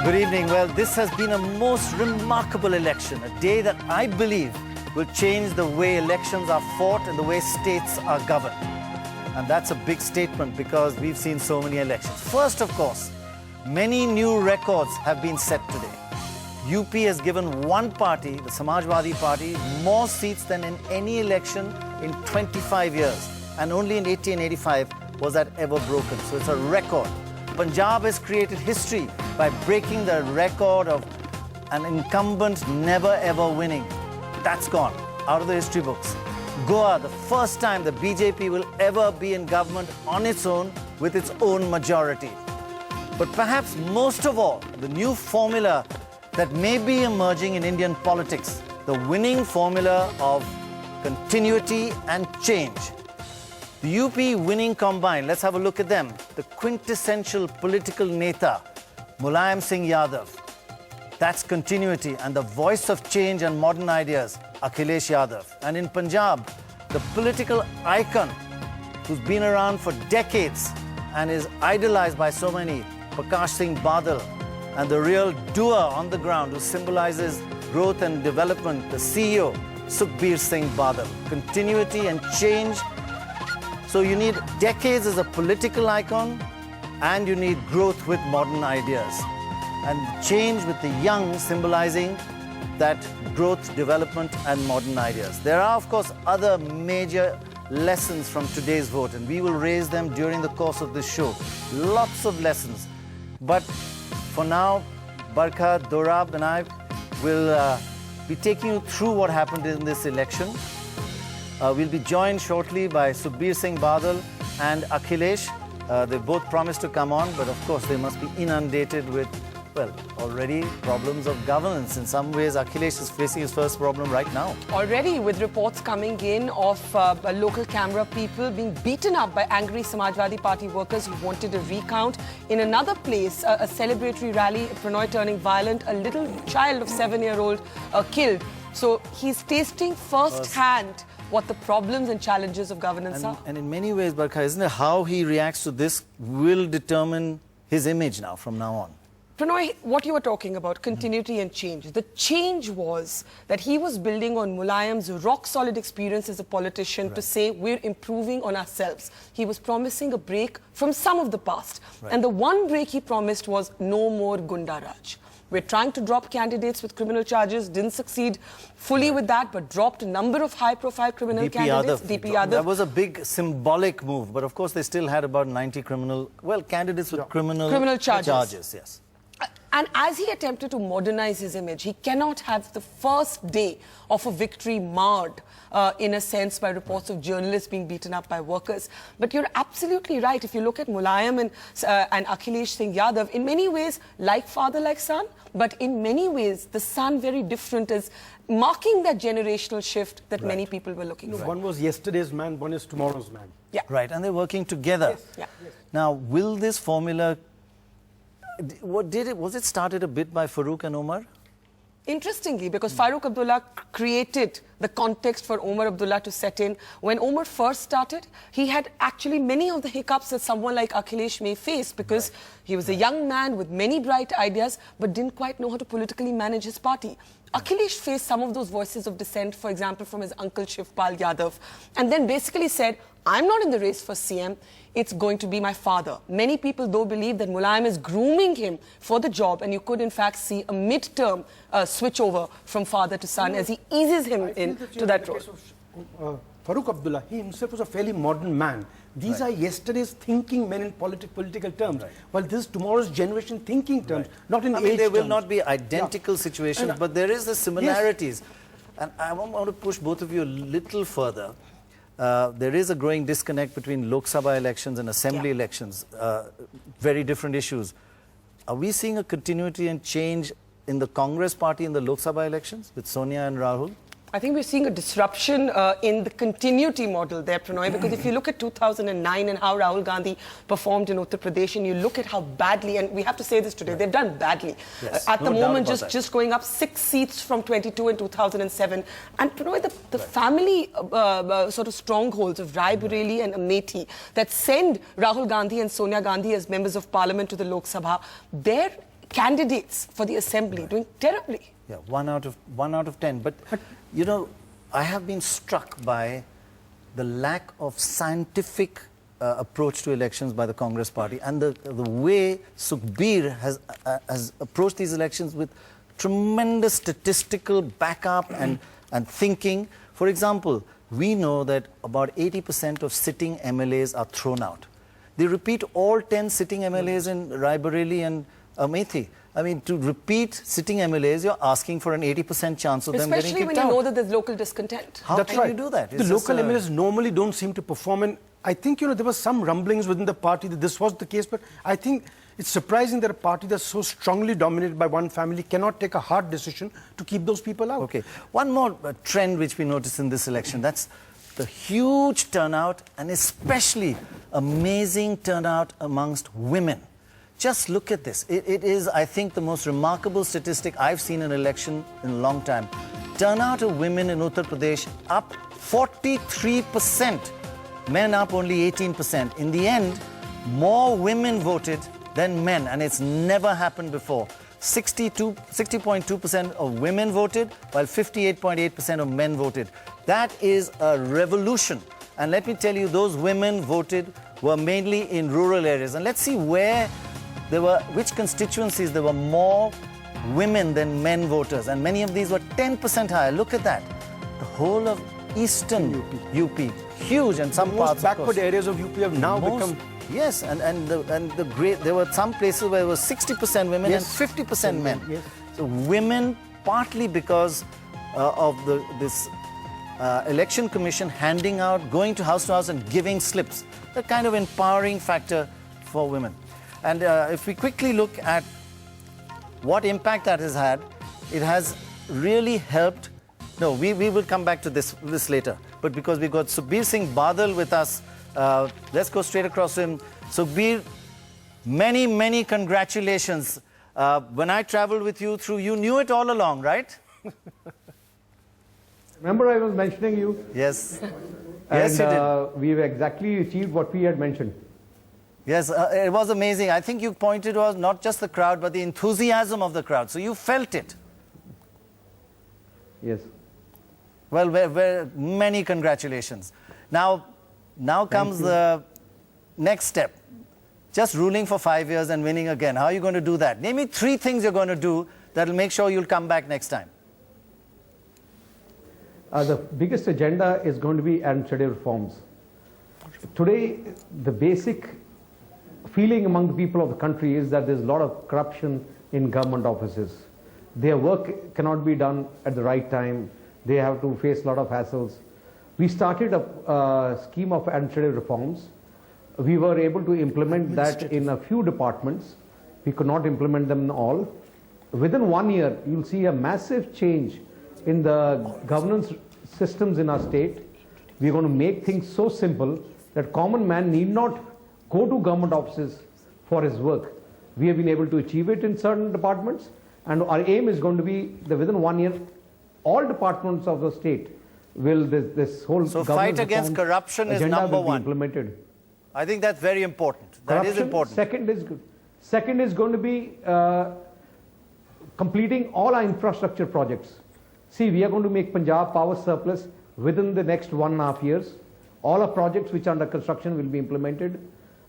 Good evening. Well, this has been a most remarkable election, a day that I believe will change the way elections are fought and the way states are governed. And that's a big statement because we've seen so many elections. First, of course, many new records have been set today. UP has given one party, the Samajwadi Party, more seats than in any election in 25 years. And only in 1885 was that ever broken. So it's a record. Punjab has created history by breaking the record of an incumbent never ever winning. That's gone out of the history books. Goa, the first time the BJP will ever be in government on its own with its own majority. But perhaps most of all, the new formula that may be emerging in Indian politics, the winning formula of continuity and change. The UP winning combine, let's have a look at them. The quintessential political neta, Mulayam Singh Yadav. That's continuity and the voice of change and modern ideas, Akhilesh Yadav. And in Punjab, the political icon who's been around for decades and is idolized by so many, Parkash Singh Badal. And the real doer on the ground who symbolises growth and development, the CEO, Sukbir Singh Badal. Continuity and change. So you need decades as a political icon and you need growth with modern ideas. And change with the young symbolizing that growth, development and modern ideas. There are, of course, other major lessons from today's vote and we will raise them during the course of this show. Lots of lessons. But for now, Barkha, Dorab and I will be taking you through what happened in this election. We'll be joined shortly by Sukbir Singh Badal and Akhilesh. They both promised to come on, but of course they must be inundated with, well, already problems of governance. In some ways, Akhilesh is facing his first problem right now. Already, with reports coming in of local camera people being beaten up by angry Samajwadi Party workers who wanted a recount. In another place, a celebratory rally, Prannoy turning violent, a little child of 7-year-old killed. So he's tasting first-hand what the problems and challenges of governance are. And in many ways, Barkha, isn't it how he reacts to this will determine his image now, from now on? Prannoy, what you were talking about, continuity and change. The change was that he was building on Mulayam's rock-solid experience as a politician to say we're improving on ourselves. He was promising a break from some of the past. And the one break he promised was no more Gunda Raj. We're trying to drop candidates with criminal charges, didn't succeed fully with that, but dropped a number of high-profile criminal candidates. DP Yadav. That was a big symbolic move, but of course they still had about 90 candidates with criminal charges. Yes. And as he attempted to modernize his image, he cannot have the first day of a victory marred, in a sense, by reports of journalists being beaten up by workers. But you're absolutely right. If you look at Mulayam and Akhilesh Singh Yadav, in many ways, like father, like son, but in many ways, the son very different, is marking that generational shift that many people were looking for. One was yesterday's man, one is tomorrow's man. Yeah. Right, and they're working together. Yes. Now, will this formula... Was it started a bit by Farooq and Omar? Interestingly, because Farooq Abdullah created the context for Omar Abdullah to set in. When Omar first started, he had actually many of the hiccups that someone like Akhilesh may face, because he was a young man with many bright ideas, but didn't quite know how to politically manage his party. Akhilesh faced some of those voices of dissent, for example, from his uncle Shivpal Yadav, and then basically said, I'm not in the race for CM, it's going to be my father. Many people, though, believe that Mulayam is grooming him for the job, and you could, in fact, see a mid-term switchover from father to son as he eases him into that role. Farooq Abdullah, he himself was a fairly modern man. These are yesterday's thinking men in political terms, while this is tomorrow's generation thinking terms, not in age terms. They will not be identical situations, but there is the similarities. And I want to push both of you a little further. There is a growing disconnect between Lok Sabha elections and assembly elections, very different issues. Are we seeing a continuity and change in the Congress party in the Lok Sabha elections with Sonia and Rahul? I think we're seeing a disruption in the continuity model there, Prannoy, because if you look at 2009 and how Rahul Gandhi performed in Uttar Pradesh, and you look at how badly, and we have to say this today, they've done badly. Yes, at the moment, just going up 6 seats from 22 in 2007. And Prannoy, the family sort of strongholds of Rai Bareli and Amethi that send Rahul Gandhi and Sonia Gandhi as members of parliament to the Lok Sabha, their candidates for the assembly doing terribly. Yeah, one out of 10. But you know, I have been struck by the lack of scientific approach to elections by the Congress party, and the way Sukbir has approached these elections with tremendous statistical backup and thinking. For example, we know that about 80% of sitting MLAs are thrown out. They repeat all 10 sitting MLAs in Raebareli and Amethi. I mean, to repeat sitting MLAs, you're asking for an 80% chance of them getting Especially kicked when you out. know that there's local discontent. How That's can right. you do that? The It's local just, MLAs normally don't seem to perform, and I think, you know, there were some rumblings within the party that this was the case, but I think it's surprising that a party that's so strongly dominated by one family cannot take a hard decision to keep those people out. Okay. One more trend which we noticed in this election, that's the huge turnout, and especially amazing turnout amongst women. Just look at this. It is, I think, the most remarkable statistic I've seen in an election in a long time. Turnout of women in Uttar Pradesh up 43%. Men up only 18%. In the end, more women voted than men, and it's never happened before. 60.2% of women voted, while 58.8% of men voted. That is a revolution. And let me tell you, those women voted were mainly in rural areas. And let's see where there were, which constituencies there were more women than men voters. And many of these were 10% higher. Look at that. The whole of eastern UP, huge, and some The parts, most of backward course. areas of UP have now become... Yes, and the great, there were some places where it was 60% women Yes. and 50% men. Yes. So women, partly because of this election commission handing out, going to house and giving slips, the kind of empowering factor for women. And if we quickly look at what impact that has had, it has really helped. No, we will come back to this later. But because we've got Sukbir Singh Badal with us, let's go straight across to him. Sukbir, many congratulations. When I traveled with you through, you knew it all along, right? Remember I was mentioning you? Yes. And Yes, you did. we've exactly achieved what we had mentioned. Yes, it was amazing. I think you pointed was not just the crowd, but the enthusiasm of the crowd. So you felt it. Yes. Well, many congratulations. Now comes the next step. Just ruling for 5 years and winning again. How are you going to do that? Name me 3 things you're going to do that will make sure you'll come back next time. The biggest agenda is going to be administrative reforms. Today, the basic feeling among the people of the country is that there's a lot of corruption in government offices. Their work cannot be done at the right time. They have to face a lot of hassles. We started a scheme of administrative reforms. We were able to implement that in a few departments. We could not implement them in all. Within 1 year, you'll see a massive change in the governance systems in our state. We're going to make things so simple that common man need not go to government offices for his work. We have been able to achieve it in certain departments, and our aim is going to be that within 1 year, all departments of the state will this whole So governance fight against reform corruption is agenda number will be one. implemented. I think that's very important. That is Corruption, important. Second is going to be completing all our infrastructure projects. See, we are going to make Punjab power surplus within the next 1.5 years. All our projects which are under construction will be implemented.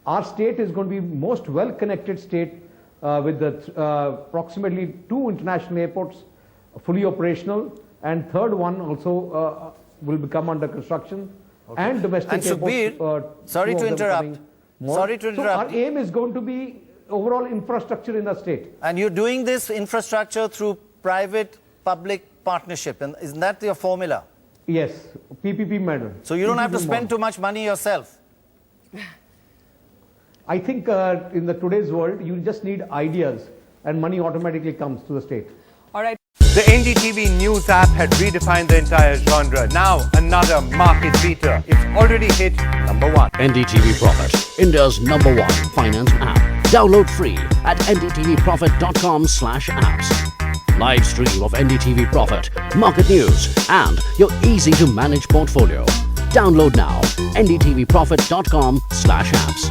Our state is going to be most well-connected state with approximately 2 international airports fully operational, and third one also will become under construction. Okay. And domestic And Sukbir, airports. sorry to interrupt. Sorry to interrupt. So our aim is going to be overall infrastructure in the state. And you're doing this infrastructure through private-public partnership, and isn't that your formula? Yes, PPP model. So you don't have to PPP spend model. too much money yourself. I think in the today's world, you just need ideas, and money automatically comes to the state. All right. The NDTV News app had redefined the entire genre. Now, another market beater. It's already hit #1. NDTV Profit, India's #1 finance app. Download free at ndtvprofit.com/apps. Live stream of NDTV Profit, market news, and your easy-to-manage portfolio. Download now, ndtvprofit.com/apps.